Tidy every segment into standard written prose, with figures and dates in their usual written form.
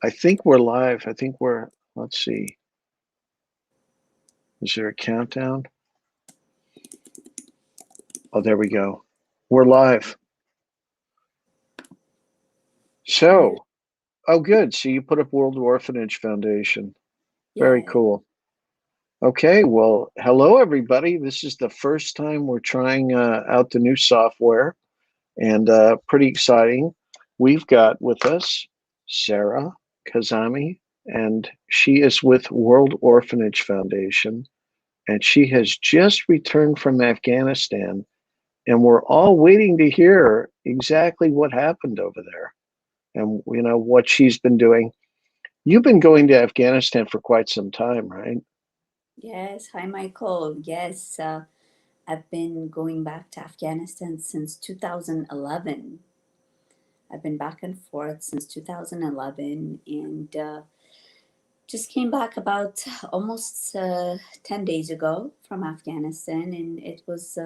I think we're live. I think we're, let's see. Is there a countdown? Oh, there we go. We're live. So, oh, good. So you put up World Orphanage Foundation. Very Yeah. cool. Okay, well, hello, everybody. This is the first time we're trying out the new software, and pretty exciting. We've got with us Sara Kazimi, and she is with World Orphanage Foundation, and she has just returned from Afghanistan, and we're all waiting to hear exactly what happened over there and what she's been doing. You've been going to Afghanistan for quite some time, right? Yes. Hi, Michael. Yes. I've been going back to Afghanistan since 2011. I've been back and forth since 2011 and just came back about almost 10 days ago from Afghanistan. And it was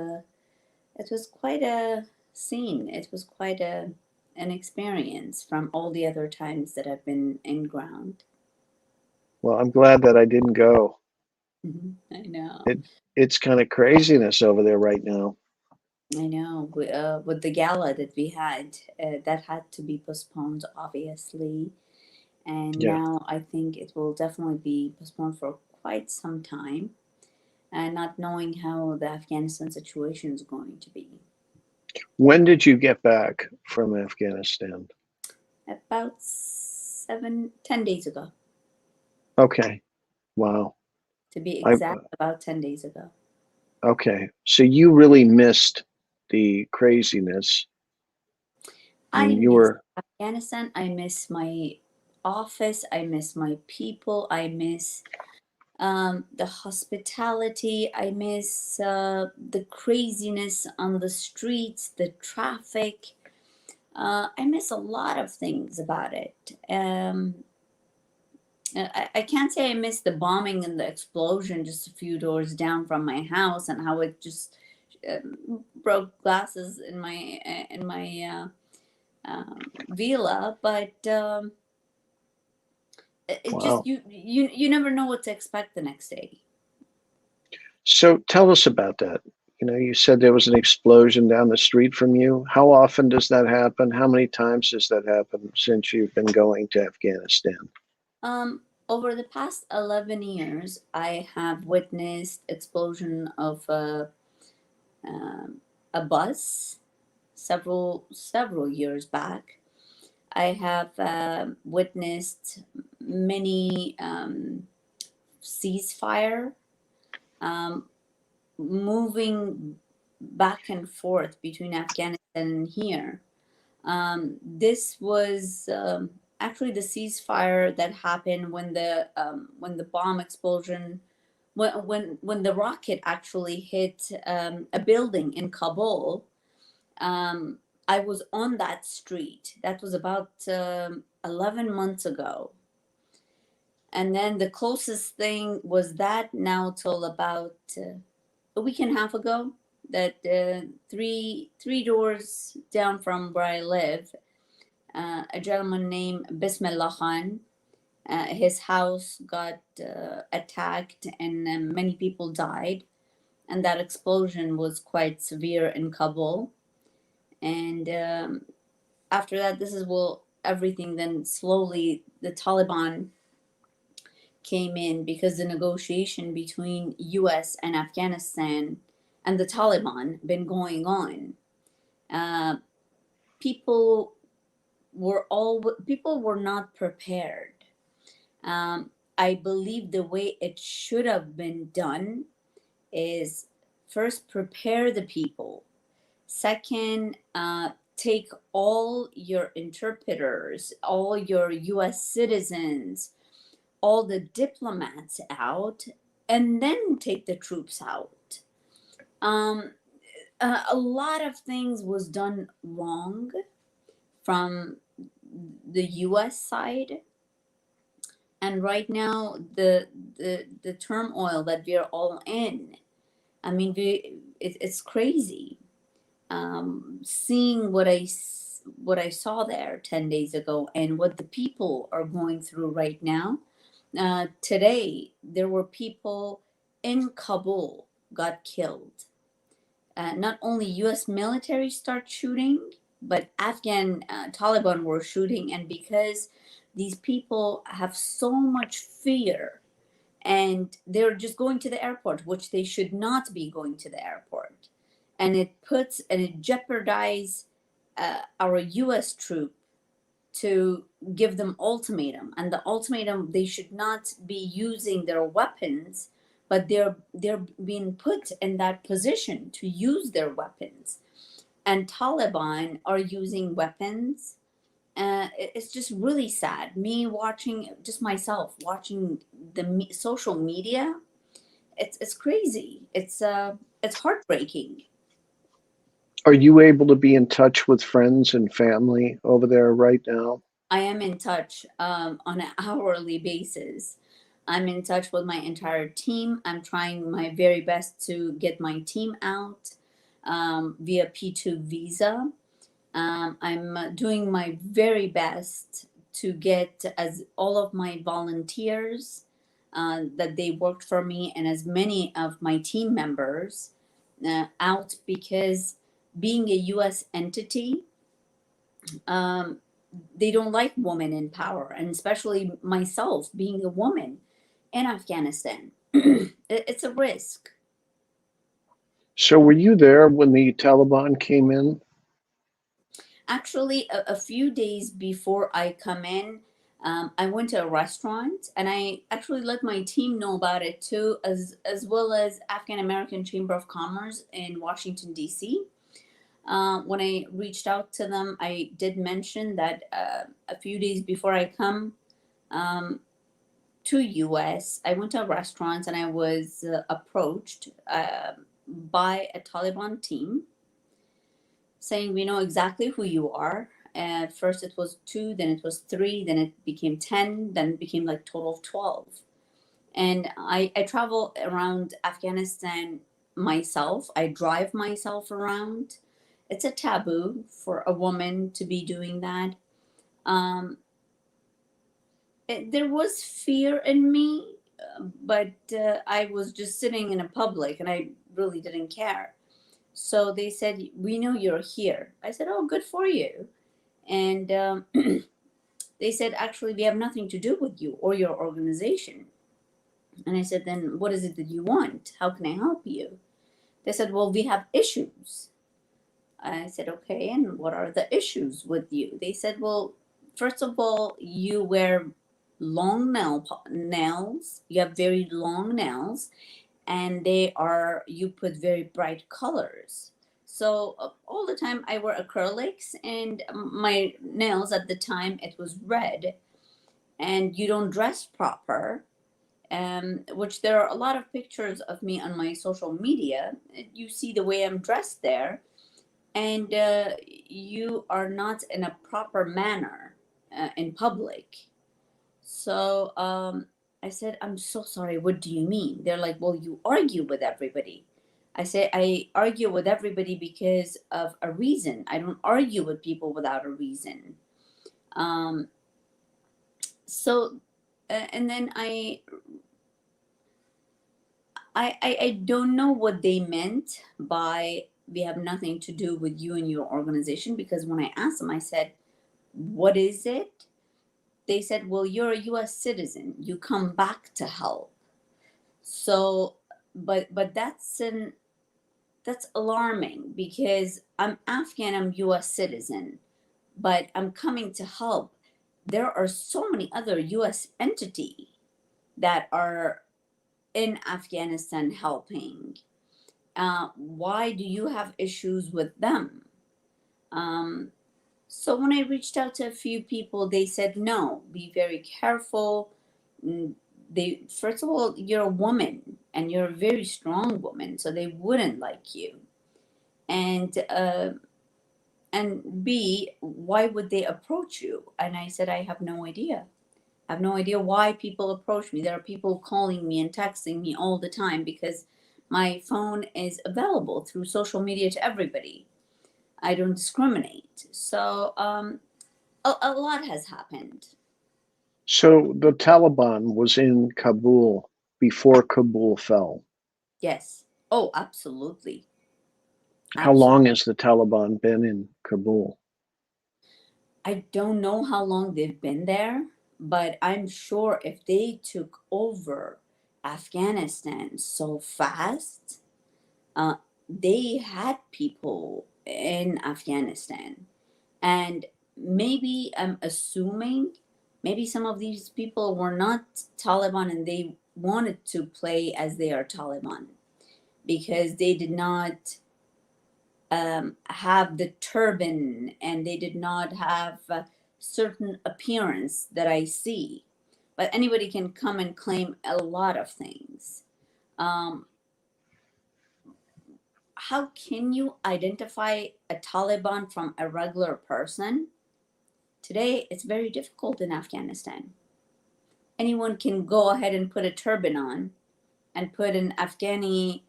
quite a scene. It was quite an experience from all the other times that I've been in ground. Well, I'm glad that I didn't go. I know. It it's kind of craziness over there right now. I know. With the gala that we had, that had to be postponed, obviously. And Yeah. now I think it will definitely be postponed for quite some time, and not knowing how the Afghanistan situation is going to be. When did you get back from Afghanistan? About 10 days ago, Okay. Wow. to be I exact, about 10 days ago. okay. So you really missed the craziness. I I mean, you miss were Afghanistan. I miss my office. I miss my people. I miss the hospitality. I miss the craziness on the streets, the traffic. I miss a lot of things about it. I can't say I miss the bombing and the explosion just a few doors down from my house and how it just broke glasses in my villa, but it just wow. you never know what to expect the next day. So tell us about that. You said there was an explosion down the street from you. How often does that happen? How many times does that happen since you've been going to Afghanistan? Over the past 11 years, I have witnessed explosion of a bus several years back. I have witnessed many ceasefire um, moving back and forth between Afghanistan and here. This was actually the ceasefire that happened when the bomb explosion when the rocket actually hit a building in Kabul. um, I was on that street. That was about 11 months ago. And then the closest thing was that now till about a week and a half ago, that three doors down from where I live, a gentleman named Bismillah Khan, his house got attacked and many people died. And that explosion was quite severe in Kabul. And after that, this is well everything. Then slowly the Taliban came in because the negotiation between U.S. and Afghanistan and the Taliban been going on. Uh, people people were not prepared. I believe the way it should have been done is first prepare the people. Second, take all your interpreters, all your US citizens, all the diplomats out, and then take the troops out. Um, a lot of things was done wrong from the US side. And right now, the turmoil that we're all in, I mean, it's crazy. Seeing what I saw there 10 days ago and what the people are going through right now. Today, there were people in Kabul got killed. Not only U.S. military start shooting, but Afghan Taliban were shooting, and because these people have so much fear, and they're just going to the airport, which they should not be going to the airport, and it jeopardizes our U.S. troop to give them ultimatum, and the ultimatum, they should not be using their weapons, but they're being put in that position to use their weapons, and Taliban are using weapons. It's just really sad, me watching, just myself watching the social media. It's crazy. It's heartbreaking. Are you able to be in touch with friends and family over there right now? I am in touch on an hourly basis. I'm in touch with my entire team. I'm trying my very best to get my team out via P2 visa. I'm doing my very best to get as all of my volunteers that they worked for me and as many of my team members out, because being a U.S. entity, um, they don't like women in power, and especially myself being a woman in Afghanistan. It's a risk. So, were you there when the Taliban came in? Actually, a few days before I come in, I went to a restaurant, and I actually let my team know about it too, as well as Afghan American Chamber of Commerce in Washington D.C. When I reached out to them, I did mention that a few days before I come um, to US, I went to a restaurant and I was approached by a Taliban team saying, "We know exactly who you are." First it was two, then it was three, then it became 10, then it became like total of 12. And I travel around Afghanistan myself. I drive myself around. It's a taboo for a woman to be doing that. Um, there was fear in me, but I was just sitting in a public and I really didn't care. So they said, "We know you're here." I said, "Oh, good for you." And they said, "Actually, we have nothing to do with you or your organization." And I said, "Then what is it that you want? How can I help you?" They said, "Well, we have issues." I said, "Okay, and what are the issues with you?" They said, "Well, first of all, you wear long nails. You have very long nails, and you put very bright colors. So all the time I wear acrylics, and my nails at the time it was red, and you don't dress proper." Which there are a lot of pictures of me on my social media. You see the way I'm dressed there, and you are not in a proper manner in public. So I said, "I'm so sorry. What do you mean?" They're like, "Well, you argue with everybody." I say, "I argue with everybody because of a reason. I don't argue with people without a reason." Um, so, and then I don't know what they meant by "we have nothing to do with you and your organization," because when I asked them, I said, "What is it?" They said, "Well, you're a US citizen. You come back to help." So, but that's alarming, because I'm Afghan, I'm US citizen, but I'm coming to help. There are so many other US entity that are in Afghanistan helping. Why do you have issues with them? Um, so when I reached out to a few people, they said, "No, be very careful." They First of all, you're a woman and you're a very strong woman, so they wouldn't like you. And B, why would they approach you? And I said, "I have no idea. I have no idea why people approach me. There are people calling me and texting me all the time because my phone is available through social media to everybody." I don't discriminate. So a lot has happened. So the Taliban was in Kabul before Kabul fell. Yes. Oh, absolutely. How Absolutely. long has the Taliban been in Kabul? I don't know how long they've been there, but I'm sure if they took over Afghanistan so fast, uh, they had people in Afghanistan. And maybe I'm assuming maybe some of these people were not Taliban and they wanted to play as they are Taliban because they did not have the turban and they did not have a certain appearance that I see. But anybody can come and claim a lot of things. Um, how can you identify a Taliban from a regular person? Today, it's very difficult in Afghanistan. Anyone can go ahead and put a turban on and put an Afghani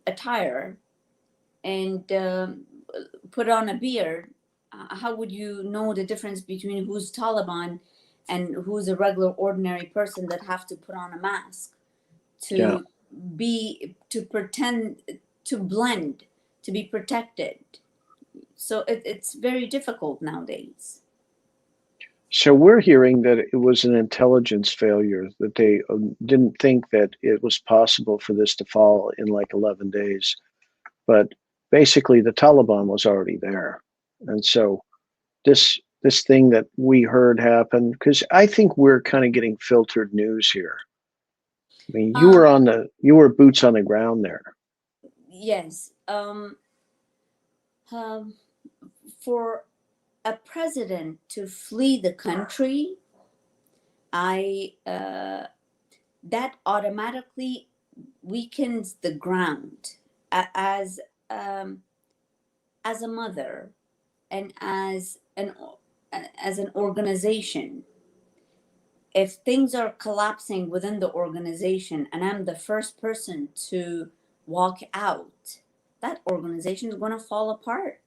attire and put on a beard. How would you know the difference between who's Taliban and who's a regular, ordinary person that have to put on a mask Yeah. to to pretend, to blend, to be protected? So it's very difficult nowadays. So we're hearing that it was an intelligence failure, that they didn't think that it was possible for this to fall in like 11 days. But basically, the Taliban was already there. And so this thing that we heard happen, because I think we're kind of getting filtered news here. I mean, Um, you were boots on the ground there. yes. Um, for a president to flee the country, I that automatically weakens the ground um, as a mother and as an organization. If things are collapsing within the organization and I'm the first person to walk out, that organization is going to fall apart.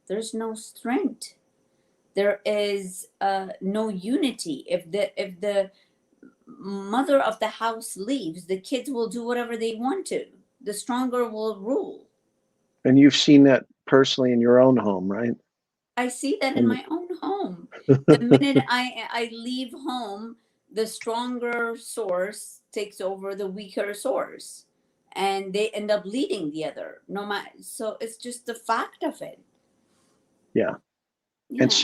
There's no strength. There is no unity. If the mother of the house leaves, the kids will do whatever they want to. The stronger will rule. And you've seen that personally in your own home, right? I see that in And my own home. The minute I leave home, the stronger source takes over the weaker source, and they end up leading the other. No matter, so it's just the fact of it. yeah. And Yeah.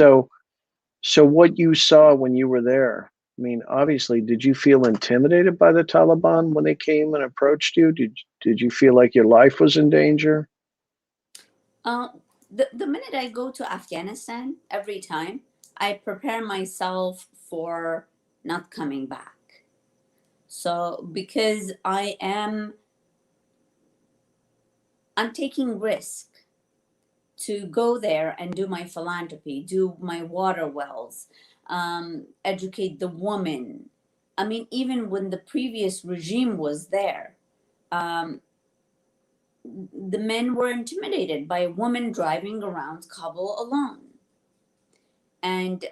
so what you saw when you were there, I mean, obviously, did you feel intimidated by the Taliban when they came and approached you? Did you feel like your life was in danger? Uh, the minute I go to Afghanistan, every time I prepare myself for not coming back. So because I'm taking risk to go there and do my philanthropy, do my water wells, educate the woman. I mean, even when the previous regime was there, um, the men were intimidated by a woman driving around Kabul alone. And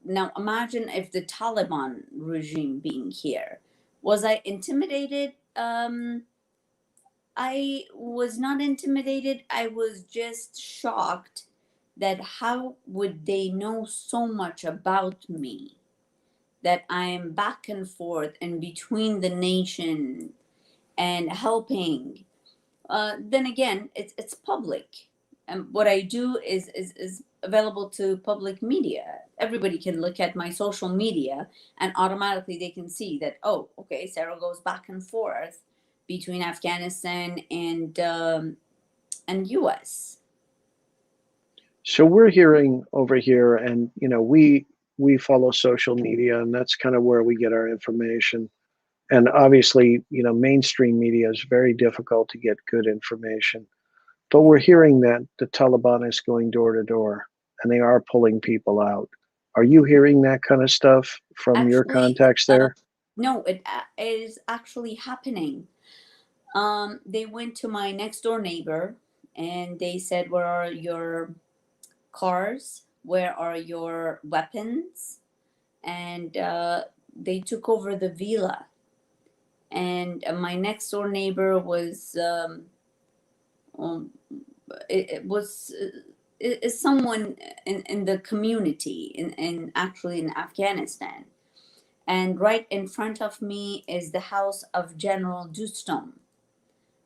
now imagine if the Taliban regime being here. Was I intimidated? I was not intimidated. I was just shocked that how would they know so much about me that I'm back and forth and between the nation and helping. Then again, it's public, and what I do is available to public media. Everybody can look at my social media, and automatically they can see that, oh, okay, Sarah goes back and forth between Afghanistan and U.S. So we're hearing over here, and we follow social media, and that's kind of where we get our information. And obviously, mainstream media is very difficult to get good information. But we're hearing that the Taliban is going door to door, and they are pulling people out. Are you hearing that kind of stuff from your Actually, contacts there? no, it is actually happening. They went to my next door neighbor and they said, "Where are your cars? Where are your weapons?" And they took over the villa. And my next door neighbor was um, it was is someone in the community in actually in Afghanistan. And right in front of me is the house of General Dustom.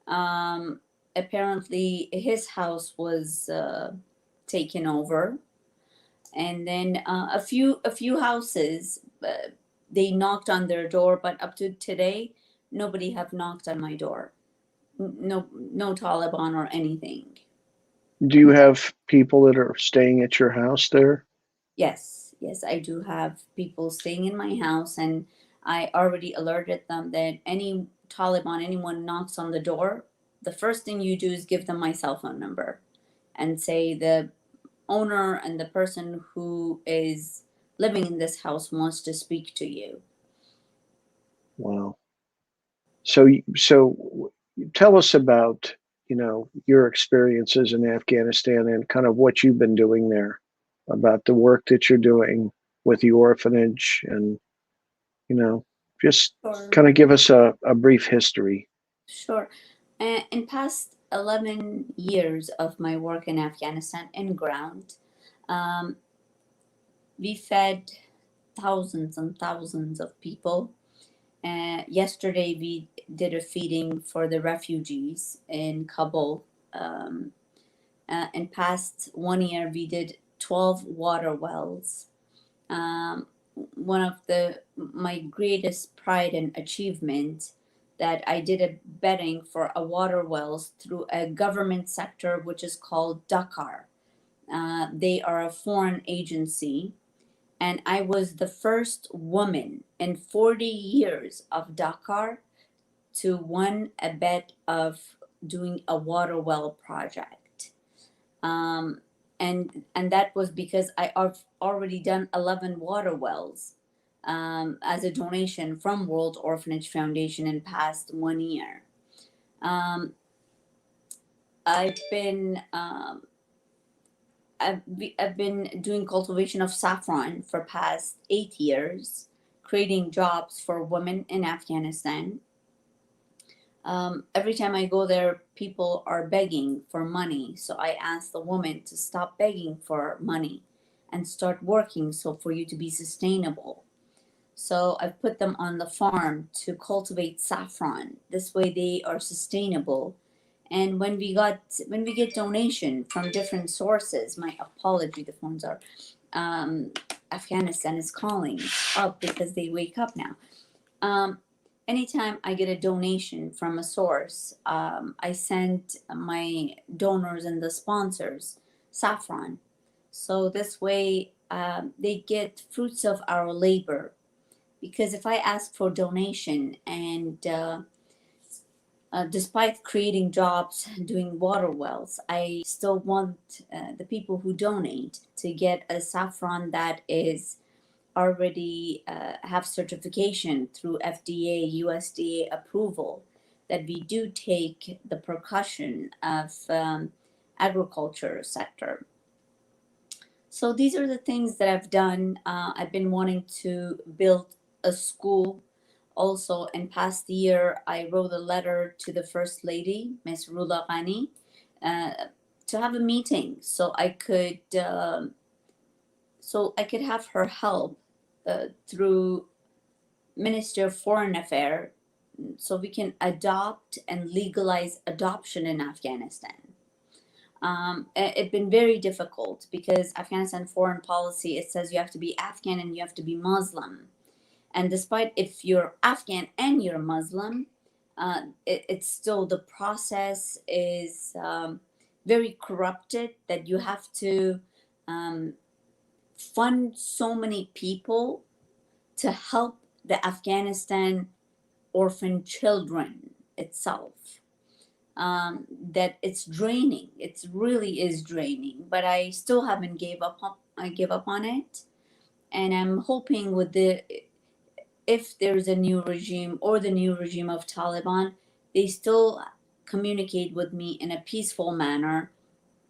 Um, Apparently, his house was taken over, and then a few houses. They knocked on their door, but up to today, nobody have knocked on my door. No Taliban or anything. Do you have people that are staying at your house there? Yes, I do have people staying in my house, and I already alerted them that any Taliban, anyone knocks on the door, the first thing you do is give them my cell phone number and say the owner and the person who is living in this house wants to speak to you. Wow. So tell us about, your experiences in Afghanistan and kind of what you've been doing there, about the work that you're doing with the orphanage, and, you know, just Sure. kind of give us a brief history. Sure. In past 11 years of my work in Afghanistan in ground, um, we fed thousands and thousands of people. Yesterday, we did a feeding for the refugees in Kabul. Um, in past 1 year, we did 12 water wells. Um, One of the my greatest pride and achievement that I did a betting for a water wells through a government sector which is called Dakar. They are a foreign agency, and I was the first woman in 40 years of Dakar to win a bet of doing a water well project. Um, and that was because I've already done 11 water wells as a donation from World Orphanage Foundation in past 1 year. Um, I've been I've been doing cultivation of saffron for past 8 years, creating jobs for women in Afghanistan. Every time I go there, people are begging for money. So I ask the woman to stop begging for money and start working so for you to be sustainable. So I've put them on the farm to cultivate saffron. This way they are sustainable. And when we get donation from different sources, my apology, the phones are um, Afghanistan is calling up because they wake up now. Um, Anytime I get a donation from a source, I send my donors and the sponsors saffron. So this way, they get fruits of our labor. Because if I ask for donation and despite creating jobs doing water wells, I still want the people who donate to get a saffron that is already have certification through FDA, USDA approval, that we do take the precaution of agriculture sector. So these are the things that I've done. I've been wanting to build a school. Also, in past year, I wrote a letter to the First Lady, Ms. Rula Ghani, uh, to have a meeting so I could have her help through Ministry of Foreign Affairs, so we can adopt and legalize adoption in Afghanistan. It's been very difficult because Afghanistan foreign policy, it says you have to be Afghan and you have to be Muslim. And despite if you're Afghan and you're Muslim, it's still the process is very corrupted, that you have to um, fund so many people to help the Afghanistan orphan children itself. That it's draining. It really is draining. But I still haven't gave up. I give up on it, and I'm hoping with the if there's a new regime or the new regime of Taliban, they still communicate with me in a peaceful manner,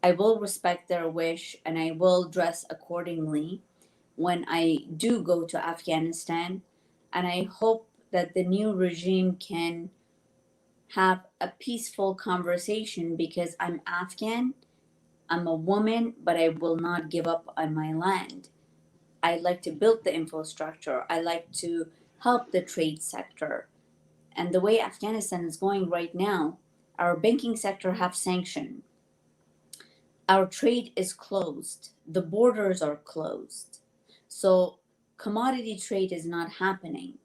I will respect their wish and I will dress accordingly when I do go to Afghanistan. And I hope that the new regime can have a peaceful conversation, because I'm Afghan, I'm a woman, but I will not give up on my land. I like to build the infrastructure, I like to help the trade sector. And the way Afghanistan is going right now, our banking sector have sanctioned. Our trade is closed. The borders are closed. So commodity trade is not happening.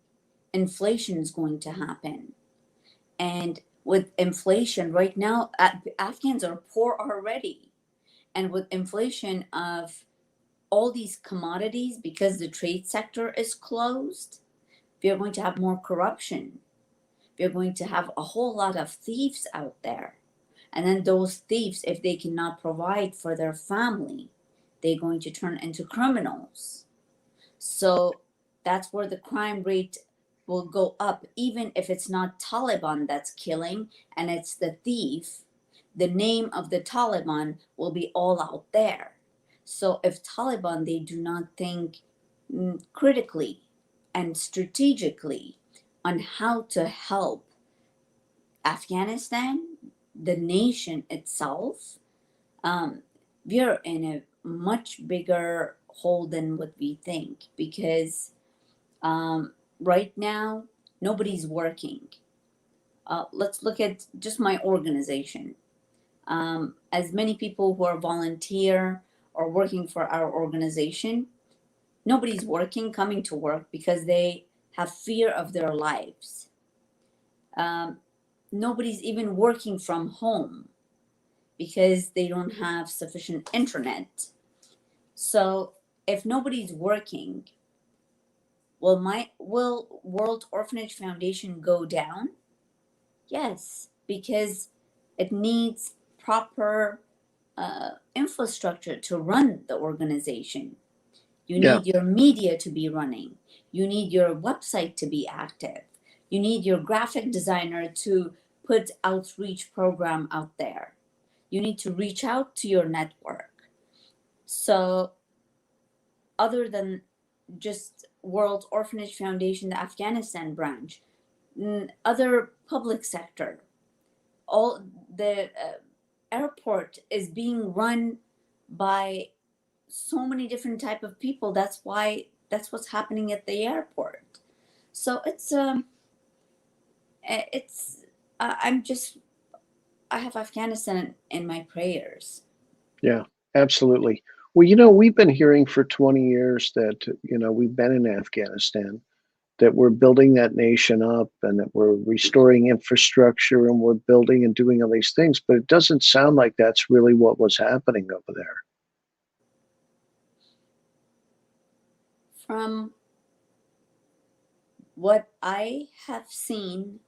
Inflation is going to happen. And with inflation right now, Afghans are poor already. And with inflation of all these commodities, because the trade sector is closed, we are going to have more corruption. We are going to have a whole lot of thieves out there. And then those thieves, if they cannot provide for their family, they're going to turn into criminals. So that's where the crime rate will go up, even if it's not Taliban that's killing and it's the thief. The name of the Taliban will be all out there. So if Taliban, they do not think critically and strategically on how to help Afghanistan, the nation itself, we are in a much bigger hole than what we think, because right now nobody's working. Let's look at just my organization. As many people who are volunteer or working for our organization, nobody's working, coming to work, because they have fear of their lives. Nobody's even working from home because they don't have sufficient internet. So if nobody's working, will World Orphanage Foundation go down? Yes, because it needs proper infrastructure to run the organization. You need your media to be running. You need your website to be active. You need your graphic designer to put outreach program out there. You need to reach out to your network. So other than just World Orphanage Foundation, the Afghanistan branch, other public sector, all the airport is being run by so many different type of people. That's what's happening at the airport. So I'm just, I have Afghanistan in my prayers. Yeah, absolutely. Well, we've been hearing for 20 years that, we've been in Afghanistan, that we're building that nation up and that we're restoring infrastructure and we're building and doing all these things, but it doesn't sound like that's really what was happening over there. From what I have seen,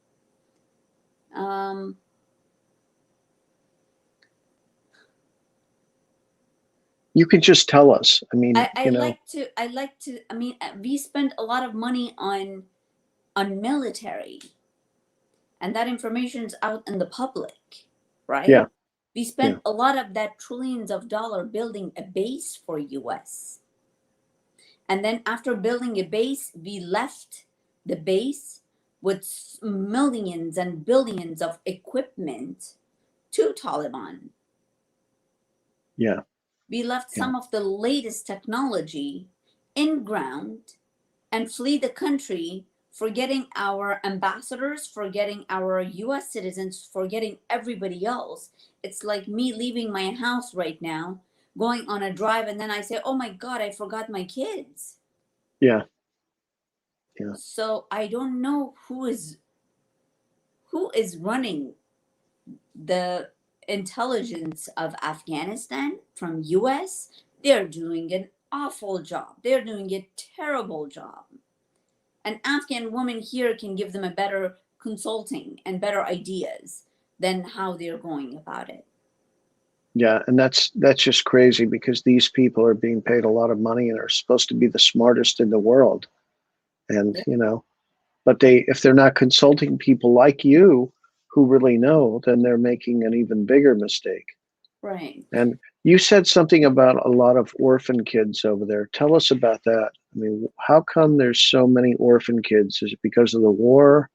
you can just tell us. I mean, I like to. I mean, we spend a lot of money on military, and that information is out in the public, right? Yeah. We spent a lot of that trillions of dollars building a base for US. And then after building a base, we left the base with millions and billions of equipment to Taliban. Yeah. We left some of the latest technology in ground and flee the country, forgetting our ambassadors, forgetting our US citizens, forgetting everybody else. It's like me leaving my house right now, going on a drive, and then I say, oh my God, I forgot my kids. Yeah. So I don't know who is running the intelligence of Afghanistan from US. They're doing an awful job. They're doing a terrible job. An Afghan woman here can give them a better consulting and better ideas than how they're going about it. Yeah, and that's just crazy, because these people are being paid a lot of money and are supposed to be the smartest in the world. And, but if they're not consulting people like you who really know, then they're making an even bigger mistake. Right. And you said something about a lot of orphan kids over there. Tell us about that. I mean, how come there's so many orphan kids? Is it because of the war?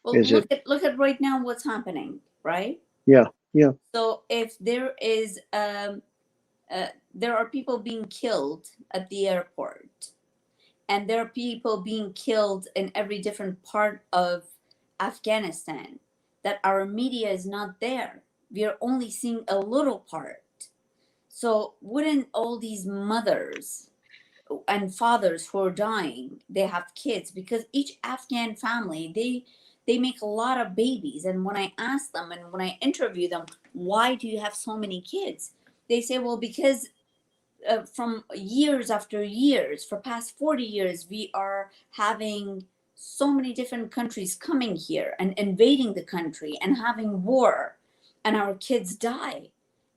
Well, Is it? look at right now what's happening, right? Yeah, yeah, So if there is there are people being killed at the airport, and there are people being killed in every different part of Afghanistan, that our media is not there. We are only seeing a little part. So wouldn't all these mothers and fathers who are dying, they have kids, because each Afghan family, they make a lot of babies. And when I ask them and when I interview them, why do you have so many kids, they say, well, because from years after years, for past 40 years, we are having so many different countries coming here and invading the country and having war, and our kids die,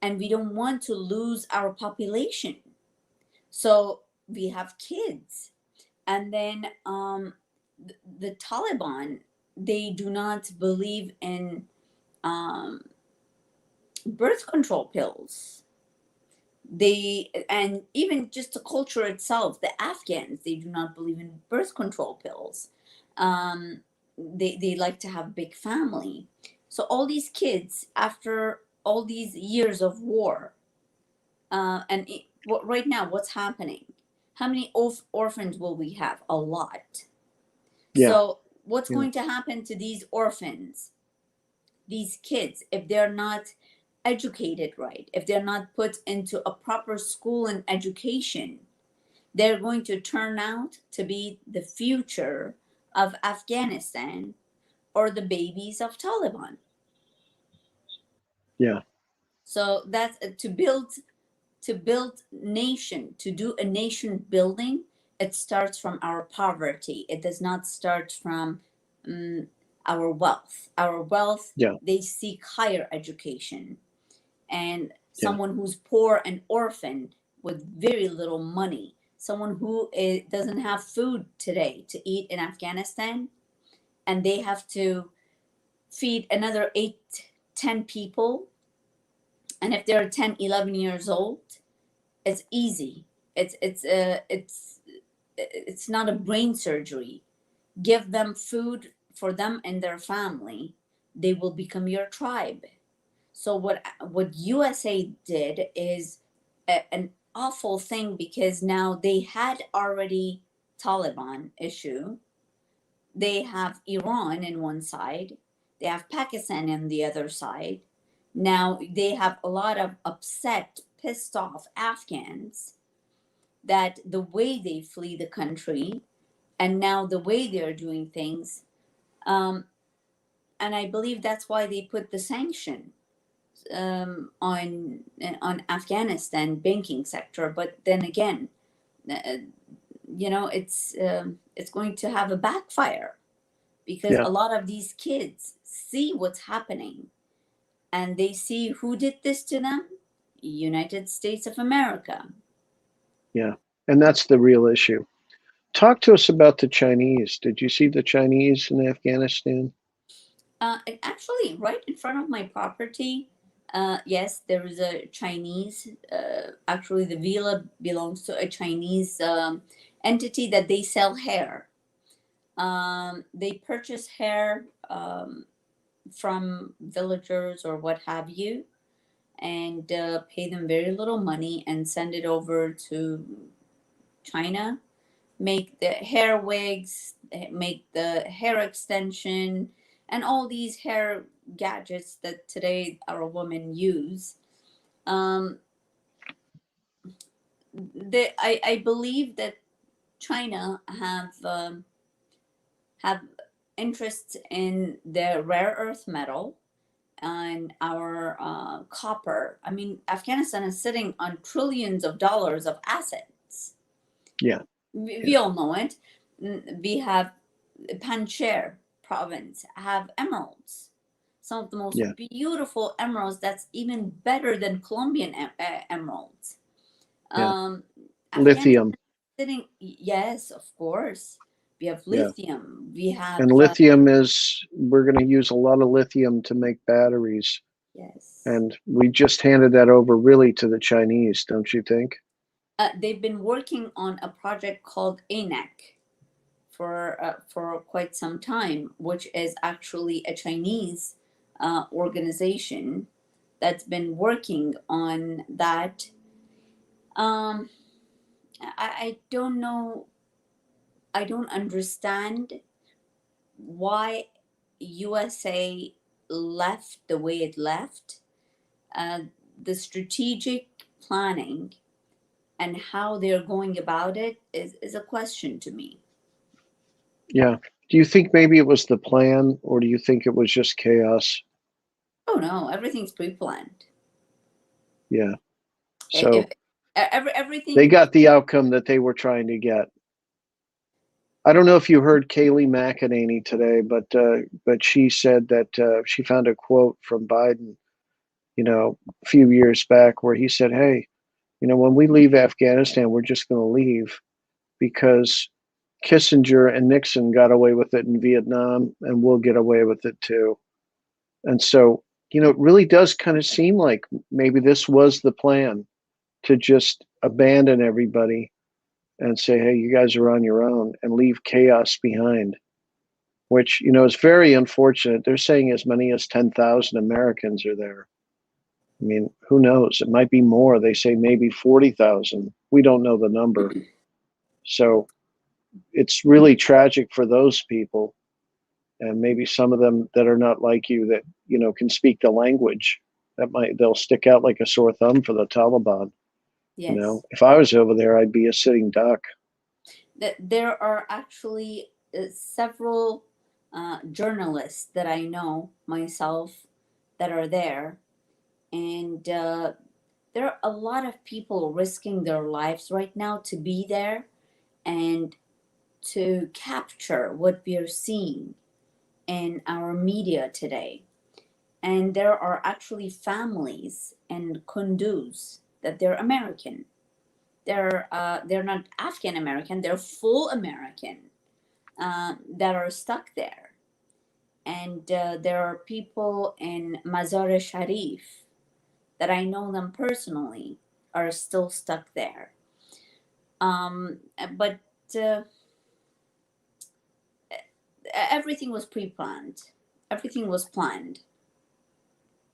and we don't want to lose our population, so we have kids. And then the Taliban, they do not believe in um, birth control pills. They, and even just the culture itself, the Afghans, they do not believe in birth control pills. um, they like to have big family. So all these kids, after all these years of war, right now what's happening, how many orphans will we have? A lot. yeah, So what's yeah, going to happen to these orphans, these kids, if they're not educated right, if they're not put into a proper school and education? They're going to turn out to be the future of Afghanistan, or the babies of Taliban. yeah, So that's to build nation, to do a nation building. It starts from our poverty. It does not start from um, our wealth. Our wealth, yeah, they seek higher education. And yeah, someone who's poor and orphan with very little money, someone who doesn't have food today to eat in Afghanistan, and they have to feed another 8, 10 people. And if they're 10, 11 years old, it's easy. It's not a brain surgery. Give them food for them and their family, they will become your tribe. So what USA did is an awful thing, because now they had already Taliban issue. They have Iran in one side, they have Pakistan on the other side. Now they have a lot of upset, pissed off Afghans, that the way they flee the country, and now the way they're doing things. Um, and I believe that's why they put the sanction on Afghanistan banking sector. But then again, uh, it's going to have a backfire, because yeah, a lot of these kids see what's happening, and they see who did this to them. United States of America. yeah. And that's the real issue. Talk to us about the Chinese. Did you see the Chinese in Afghanistan? Actually, right in front of my property, yes, there is a Chinese. Actually, the villa belongs to a Chinese entity that they sell hair. They purchase hair from villagers or what have you, and pay them very little money and send it over to China, make the hair wigs, make the hair extension, and all these hair gadgets that today our women use. Um, I believe that China have interest in the rare earth metal and our copper. I mean, Afghanistan is sitting on trillions of dollars of assets. Yeah, We yeah, all know it. We have Panjshir province have emeralds, some of the most yeah, beautiful emeralds, that's even better than Colombian emeralds. yeah. um, Afghanistan Lithium. sitting, yes, of course, we have Yeah. lithium, we have And lithium we're going to use a lot of lithium to make batteries. yes. And we just handed that over really to the Chinese, don't you think? They've been working on a project called ANEC for quite some time, which is actually a Chinese organization that's been working on that. Um, I don't know. I don't understand why USA left the way it left. Uh, the strategic planning and how they're going about it is a question to me. Yeah. Do you think maybe it was the plan, or do you think it was just chaos? Oh no, everything's pre-planned. Yeah. If, So they everything, got the outcome that they were trying to get. I don't know if you heard Kayleigh McEnany today, but she said that she found a quote from Biden, a few years back where he said, "Hey, when we leave Afghanistan, we're just going to leave because Kissinger and Nixon got away with it in Vietnam, and we'll get away with it too." And so, it really does kind of seem like maybe this was the plan to just abandon everybody and say, hey, you guys are on your own and leave chaos behind, which, is very unfortunate. They're saying as many as 10,000 Americans are there. I mean, who knows? It might be more. They say maybe 40,000. We don't know the number. So it's really tragic for those people. And maybe some of them that are not like you that, can speak the language they'll stick out like a sore thumb for the Taliban. yes, If I was over there, I'd be a sitting duck. that there are actually several journalists that I know myself that are there, and there are a lot of people risking their lives right now to be there and to capture what we are seeing in our media today. And there are actually families in Kunduz that they're American. They're not Afghan American. They're full American that are stuck there. And there are people in Mazar-e Sharif that I know them personally are still stuck there. But uh, everything was pre-planned. Everything was planned.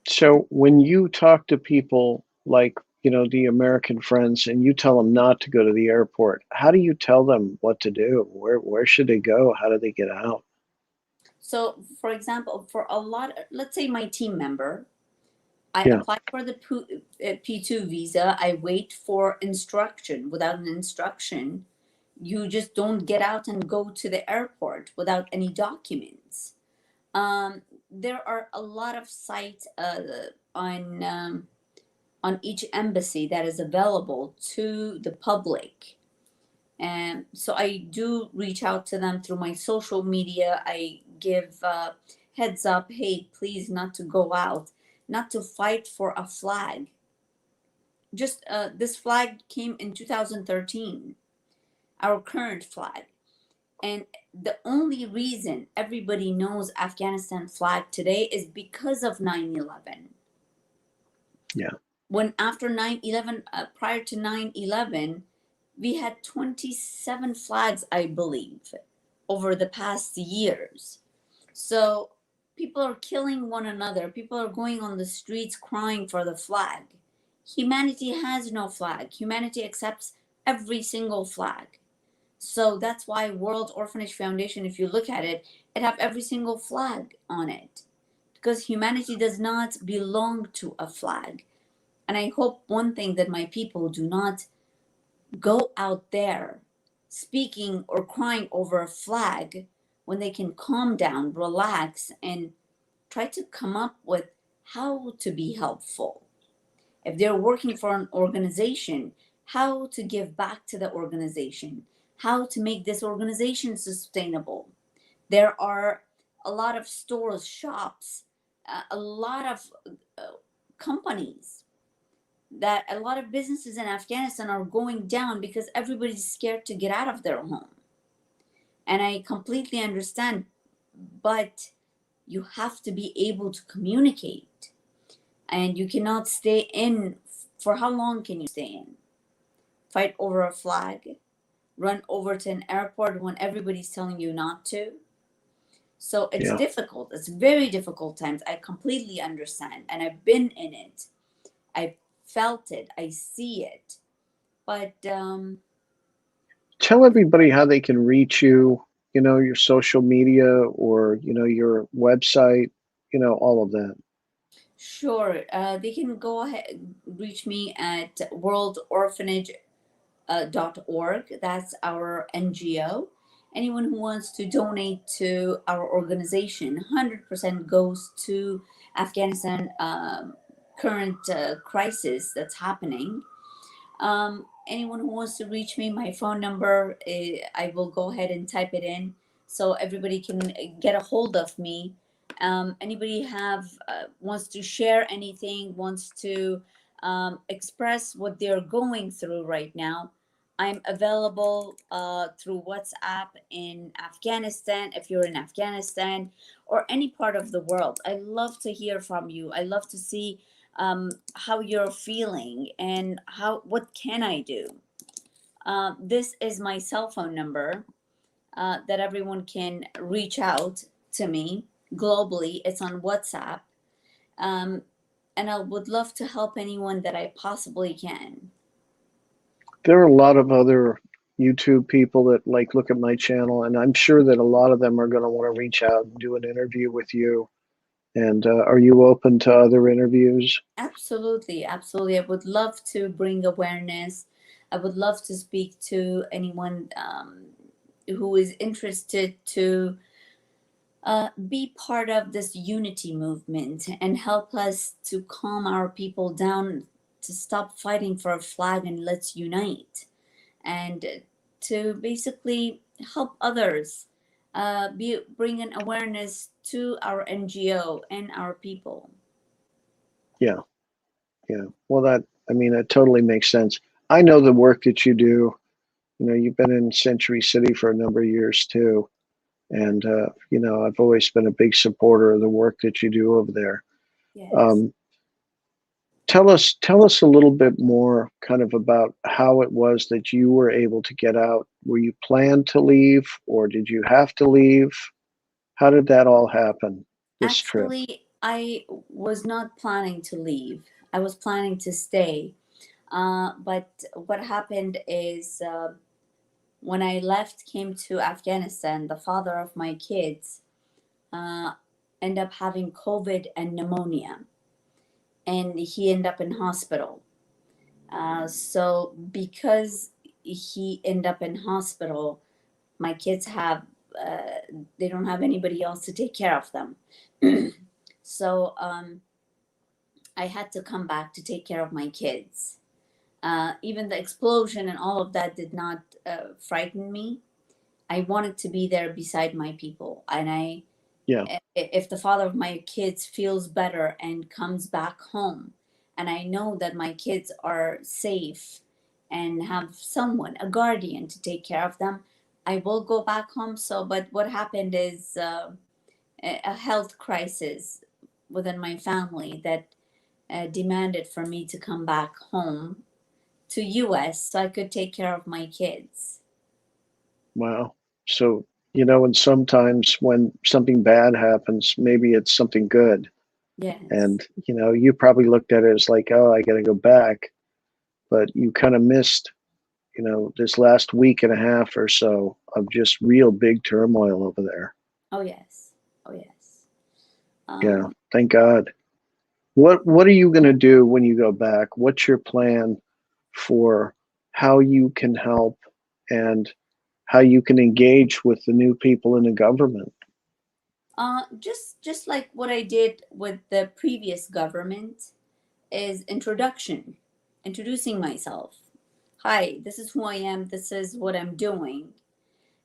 So when you talk to people like, the American friends and you tell them not to go to the airport, how do you tell them what to do? Where should they go? How do they get out? So, for example, for a lot, let's say my team member, I Yeah. apply for the P2 visa. I wait for instruction. Without an instruction, you just don't get out and go to the airport without any documents. There are a lot of sites on each embassy that is available to the public. And so I do reach out to them through my social media. I give heads up, hey, please not to go out, not to fight for a flag. Just this flag came in 2013, our current flag. And the only reason everybody knows Afghanistan flag today is because of 9/11. Yeah. When after 9/11, prior to 9/11, we had 27 flags, I believe, over the past years. So people are killing one another. People are going on the streets crying for the flag. Humanity has no flag. Humanity accepts every single flag. So that's why World Orphanage Foundation, if you look at it, it have every single flag on it. Because humanity does not belong to a flag. And I hope one thing that my people do not go out there speaking or crying over a flag when they can calm down, relax, and try to come up with how to be helpful. If they're working for an organization, how to give back to the organization, how to make this organization sustainable. There are a lot of stores, shops, a lot of companies that a lot of businesses in Afghanistan are going down because everybody's scared to get out of their home. And I completely understand, but you have to be able to communicate, and you cannot stay in. For how long can you stay in? Fight over a flag, run over to an airport when everybody's telling you not to. So it's Yeah. difficult. It's very difficult times. I completely understand, and I've been in it. I felt it. I see it. But Tell everybody how they can reach you, your social media or, your website, all of that. sure, they can go ahead, reach me at worldorphanage.org. That's our NGO. Anyone who wants to donate to our organization, 100% goes to Afghanistan current crisis that's happening. Anyone who wants to reach me, my phone number, I will go ahead and type it in so everybody can get a hold of me. Anybody have wants to share anything, wants to express what they're going through right now, I'm available through WhatsApp in Afghanistan. If you're in Afghanistan or any part of the world, I love to hear from you. I love to see how you're feeling and what can I do. This is my cell phone number that everyone can reach out to me globally. It's on WhatsApp, um, and I would love to help anyone that I possibly can. There are a lot of other YouTube people that like look at my channel, and I'm sure that a lot of them are going to want to reach out and do an interview with you. And are you open to other interviews? Absolutely, absolutely. I would love to bring awareness. I would love to speak to anyone who is interested to be part of this unity movement and help us to calm our people down, to stop fighting for a flag and let's unite, and to basically help others bring an awareness to our NGO and our people. Yeah, yeah. Well, I mean, that totally makes sense. I know the work that you do. You've been in Century City for a number of years too. And, I've always been a big supporter of the work that you do over there. Yes. Um, tell us a little bit more kind of about how it was that you were able to get out. Were you planned to leave or did you have to leave? How did that all happen, this trip? Actually, I was not planning to leave. I was planning to stay. But what happened is when I left, came to Afghanistan, the father of my kids uh, ended up having COVID and pneumonia, and he ended up in hospital. So because he ended up in hospital, my kids have they don't have anybody else to take care of them. So I had to come back to take care of my kids. Even the explosion and all of that did not frighten me. I wanted to be there beside my people, and Yeah, if the father of my kids feels better and comes back home, and I know that my kids are safe and have someone, a guardian, to take care of them, I will go back home. So, but what happened is a health crisis within my family that demanded for me to come back home to US so I could take care of my kids. wow. So, and sometimes when something bad happens, maybe it's something good. Yes. And, you probably looked at it as like, oh, I got to go back. But you kind of missed, this last week and a half or so of just real big turmoil over there. Oh yes. Oh yes. Yeah, Um, thank God. What are you going to do when you go back? What's your plan for how you can help and how you can engage with the new people in the government? just like what I did with the previous government is introducing myself. Hi, this is who I am. This is what I'm doing,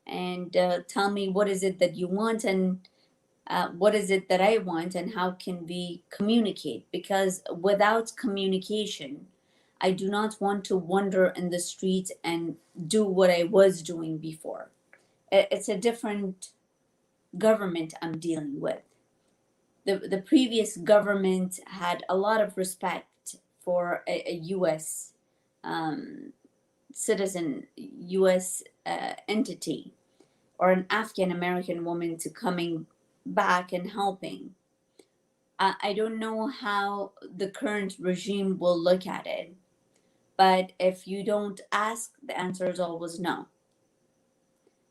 and tell me what is it that you want, and what is it that I want, and how can we communicate? Because without communication, I do not want to wander in the streets and do what I was doing before. it's a different government I'm dealing with. The previous government had a lot of respect for a U.S. Citizen, U.S. Entity, or an Afghan American woman to coming back and helping. I don't know how the current regime will look at it, but if you don't ask, the answer is always no.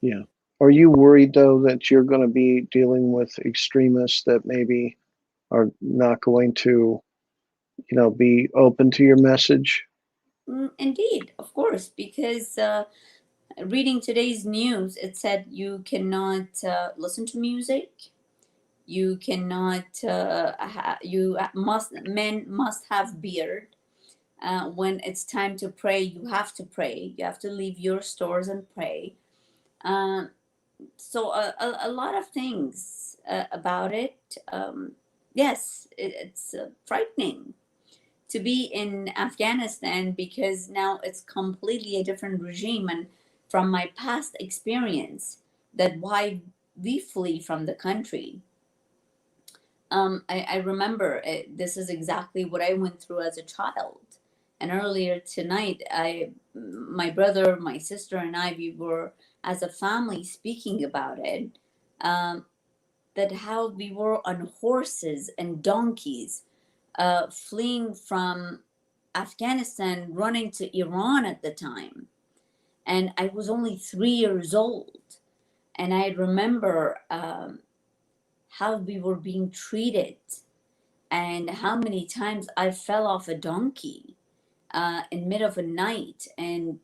Yeah. Are you worried though that you're going to be dealing with extremists that maybe are not going to, be open to your message? Indeed, of course, because reading today's news, it said you cannot listen to music. You cannot. You must. Men must have beard. When it's time to pray, you have to pray. You have to leave your stores and pray. Um, so a lot of things about it. Yes, it's frightening to be in Afghanistan because now it's completely a different regime. And from my past experience, that why we flee from the country. I remember this is exactly what I went through as a child. And earlier tonight, my brother, my sister, and I, we were as a family speaking about it. Um, that how we were on horses and donkeys, fleeing from Afghanistan, running to Iran at the time. And I was only 3 years old. And I remember how we were being treated and how many times I fell off a donkey in mid of a night. And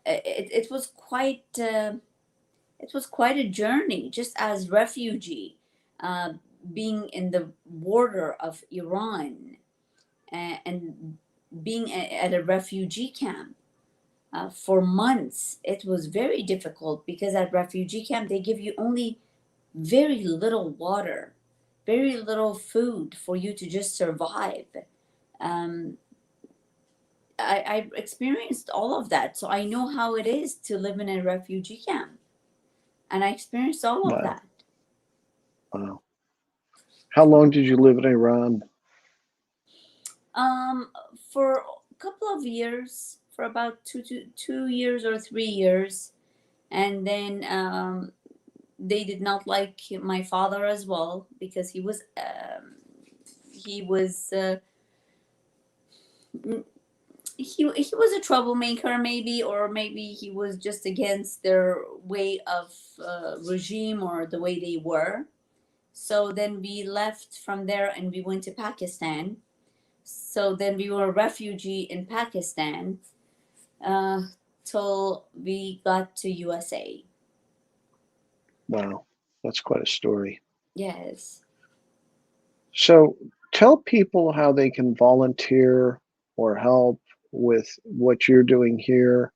it was quite a journey just as refugee, uh, being in the border of Iran, and being at a refugee camp for months. It was very difficult because at refugee camp they give you only very little water, very little food for you to just survive. um, I experienced all of that, so I know how it is to live in a refugee camp, and I experienced all of Wow. that. Wow. How long did you live in Iran? Um, for a couple of years, for about 2 years or 3 years, and then they did not like my father as well because he was he was a troublemaker, maybe, or maybe he was just against their way of regime or the way they were. So then we left from there and we went to Pakistan. So then we were a refugee in Pakistan uh, till we got to USA. Wow. That's quite a story. Yes. So tell people how they can volunteer or help with what you're doing here.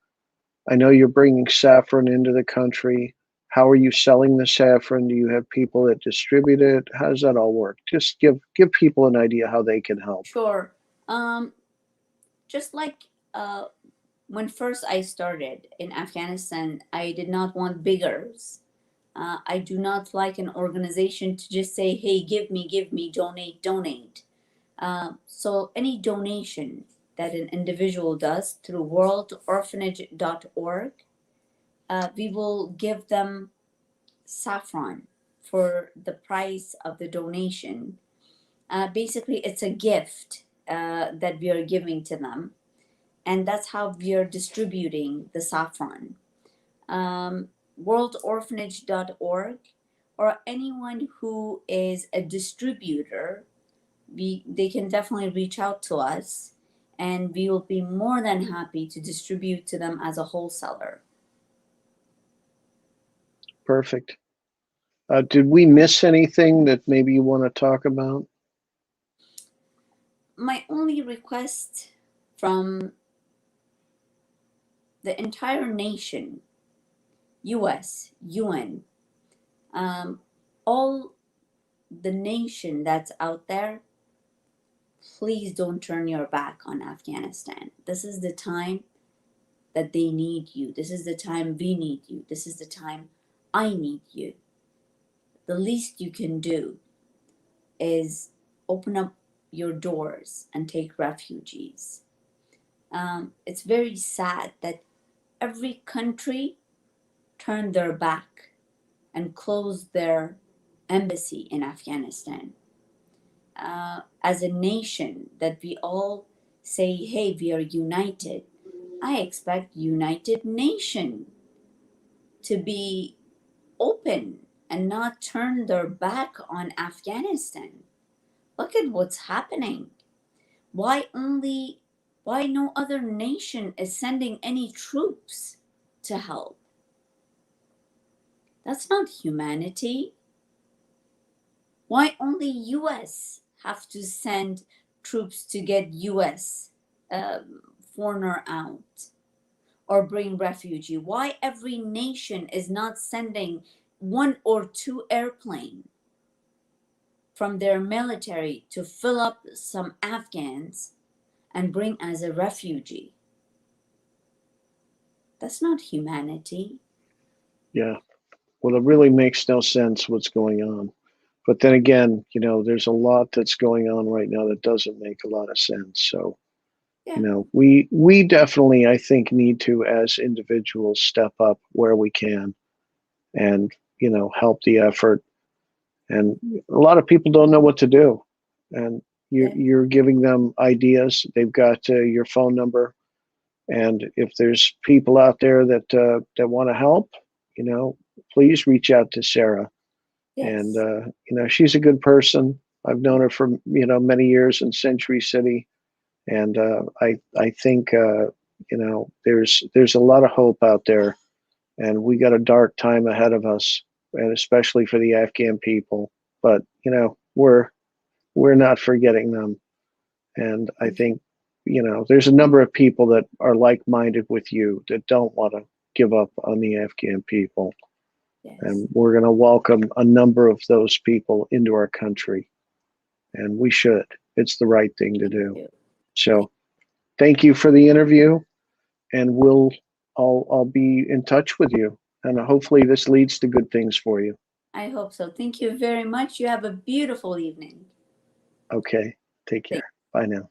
I know you're bringing saffron into the country. How are you selling the saffron? Do you have people that distribute it? How does that all work? Just give people an idea how they can help. Sure. Um, just like uh, when first I started in Afghanistan, I did not want beggars. I do not like an organization to just say, hey, give me, donate, donate. So any donation that an individual does through worldorphanage.org, we will give them saffron for the price of the donation. Basically, it's a gift that we are giving to them, and that's how we are distributing the saffron. Worldorphanage.org, or anyone who is a distributor, they can definitely reach out to us, and we will be more than happy to distribute to them as a wholesaler. Perfect. Did we miss anything that maybe you want to talk about? My only request from the entire nation, US, UN, um, all the nation that's out there, please don't turn your back on Afghanistan. This is the time that they need you. This is the time we need you. This is the time I need you. The least you can do is open up your doors and take refugees. It's very sad that every country turned their back and closed their embassy in Afghanistan. As a nation that we all say, hey, we are united, I expect United Nation to be open and not turn their back on Afghanistan. Look at what's happening. Why no other nation is sending any troops to help? That's not humanity. Why only US have to send troops to get US foreigner out or bring refugee? Why every nation is not sending 1 or 2 airplane from their military to fill up some Afghans and bring as a refugee? That's not humanity. Yeah. Well, it really makes no sense what's going on. But then again, there's a lot that's going on right now that doesn't make a lot of sense. So, Yeah. we definitely, I think, need to, as individuals, step up where we can and, help the effort. And a lot of people don't know what to do. And you're giving them ideas. They've got your phone number. And if there's people out there that want to help, please reach out to Sara. Yes. And she's a good person. I've known her for many years in Century City, and I think there's a lot of hope out there, and we got a dark time ahead of us, and especially for the Afghan people. But we're not forgetting them, and I think there's a number of people that are like-minded with you that don't want to give up on the Afghan people. Yes. And we're going to welcome a number of those people into our country. And we should. It's the right thing to do. So thank you for the interview. And I'll be in touch with you. And hopefully this leads to good things for you. I hope so. Thank you very much. You have a beautiful evening. Okay. Take care. Bye now.